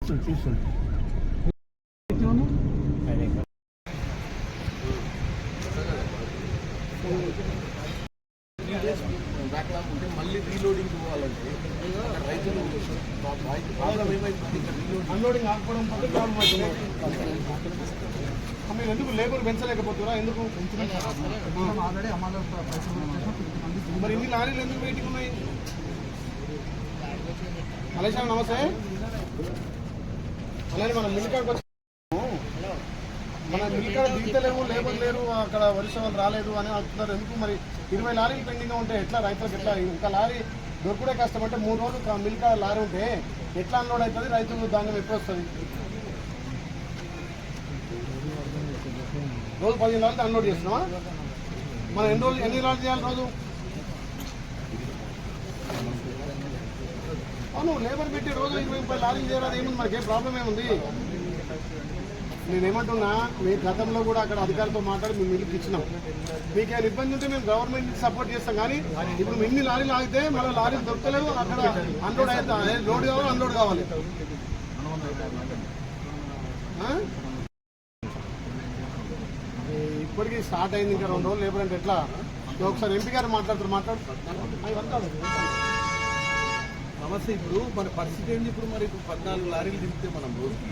చూస్తుంది. బ్యాక్లాగ్ ఉంటే మళ్ళీ రీలోడింగ్ పోవాలంటే రైతులు అన్లోడింగ్ ఆకపోవడం వల్ల ప్రాబ్లం అవుతుంది. మీరు ఎందుకు లేబర్ పెంచలేకపోతున్నారా? ఎందుకు ఆల్రెడీ అమలు మరి ఇన్ని లారీలు ఎందుకు వెయిటింగ్ ఉన్నాయి? మలేషా నమస్తే. అలానే మనం మిల్కాడికి వచ్చి మన మిల్కాడ దిగుతలేవు, లేబర్ లేరు, అక్కడ వరుస వాళ్ళు రాలేదు అని అంటున్నారు. ఎందుకు మరి 20 లారీలు పెండింగ్ ఉంటే ఎట్లా రైతులకు? ఎట్లా ఇంకా లారీ దొరుకుడే కష్టం అంటే 3 రోజులు మిల్కాడ లారీ ఉంటే ఎట్లా అన్లోడ్ అవుతుంది? రైతులు ధాన్యం ఎప్పుడు వస్తుంది? రోజు 15 లారీలు అన్లోడ్ చేస్తున్నావా? మనం ఎన్ని లారీలు చేయాలి రోజు? అవును, లేబర్ పెట్టి రోజు 20-30 లారీలు చేయాలి. ఏముంది, మనకేం ప్రాబ్లం ఏముంది? నేనేమంటున్నా, మీ గతంలో కూడా అక్కడ అధికారులతో మాట్లాడి మేము మిల్లుకి ఇచ్చినాం. మీకు ఏమైనా ఇబ్బంది ఉంటే మేము గవర్నమెంట్ సపోర్ట్ చేస్తాం. కానీ ఇప్పుడు ఎన్ని లారీలు ఆగితే మళ్ళీ లారీలు దొరకలేవు. అక్కడ అన్లోడ్ అయితే లోడ్ కావాలి, అన్లోడ్ కావాలి. ఇప్పటికీ స్టార్ట్ అయింది, ఇంకా 2 రోజులు లేబర్ అంటే ఎట్లా? ఒకసారి ఎంపీ గారు మాట్లాడు. సమస్య ఇప్పుడు మన పరిస్థితి ఏంటి? ఇప్పుడు మరి 14 లారీలు దింపితే మనం రోజుకి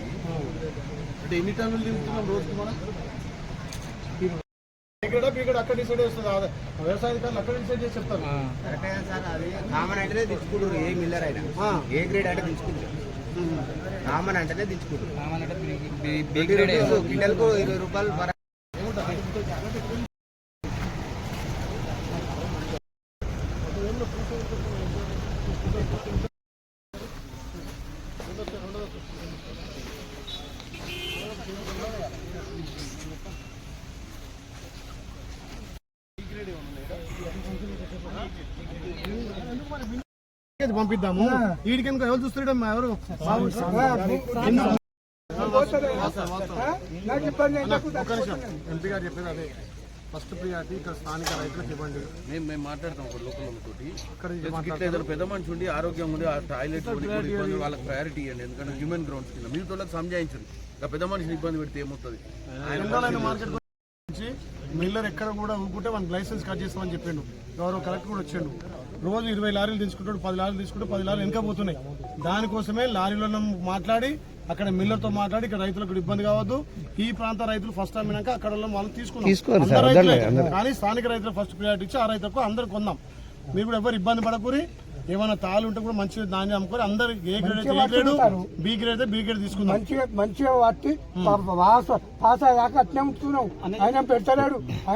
అంటే ఎన్ని టన్నులు దింపుతున్నాం రోజుకి? మనం ఇక్కడ అక్కడ డిసైడ్ చేస్తుంది. వ్యవసాయ అధికారులు అక్కడ డిసైడ్ చేసి చెప్తారు. కరెక్టే సార్. అది కామన్ అంటేనే దించుకుంటారు. ఏ మిల్లర్ అయినా ఏ గ్రేడ్ అంటే దించుకుంటారు. కామన్ అంటేనే దించుకుంటారు. గిన్నెలకు 20 రూపాయలు పంపిద్దాము. వీడికి ఎవరు చూస్తున్నాడు? ఎవరు ఎంపీ గారు చెప్పేది అదే. ఫస్ట్ ప్రియారిటీ ఇక్కడ స్థానిక రైతులకు ఇవ్వండి. మేము మాట్లాడతాం ఒక లోకల్ తోటి. ఏదైనా పెద్ద మనిషి ఉండి ఆరోగ్యం ఉండి ఆ టాయిలెట్ వాళ్ళకి ప్రయారిటీ ఇవ్వండి. ఎందుకంటే హ్యూమన్ గ్రౌండ్స్ కింద మీరు వాళ్ళకి సంజాయించండి. ఇంకా పెద్ద మనిషిని ఇబ్బంది పెడితే ఏమవుతుంది? మార్కెట్ నుంచి మిల్లర్ ఎక్కడ కూడా ఊరుకుంటే మనకి లైసెన్స్ కట్ చేస్తామని చెప్పిండు. గౌరవ కలెక్టర్ కూడా వచ్చాడు. రోజు 20 లారీలు తీసుకుంటాడు, 10 లారీలు తీసుకుంటే 10 లారీలు వెనక పోతున్నాయి. దానికోసమే లారీలో మాట్లాడి అక్కడ మిల్లర్తో మాట్లాడి ఇక్కడ రైతులకు ఇబ్బంది కావద్దు. ఈ ప్రాంత రైతులు ఫస్ట్ అమ్మినాక అక్కడ వాళ్ళు తీసుకున్నాం. కానీ స్థానిక రైతులు ఫస్ట్ ప్రియారిటీ ఇచ్చి ఆ రైతులకు అందరు కొందాం. మీరు కూడా ఎవరు ఇబ్బంది పడకూరి. ఏమైనా తాళ్ళు ఉంటే కూడా మంచి ధాన్యం అమ్ముకొని అందరు ఏ గ్రేడ్ అయితే ఏ గ్రేడ్, బి గ్రేడ్ అయితే బి గ్రేడ్ తీసుకుందాం. మంచిగా పట్టి పాస్ అయ్యాక అట్నే ఉంటున్నావు. ఆయన పెడతాడు. ఆయన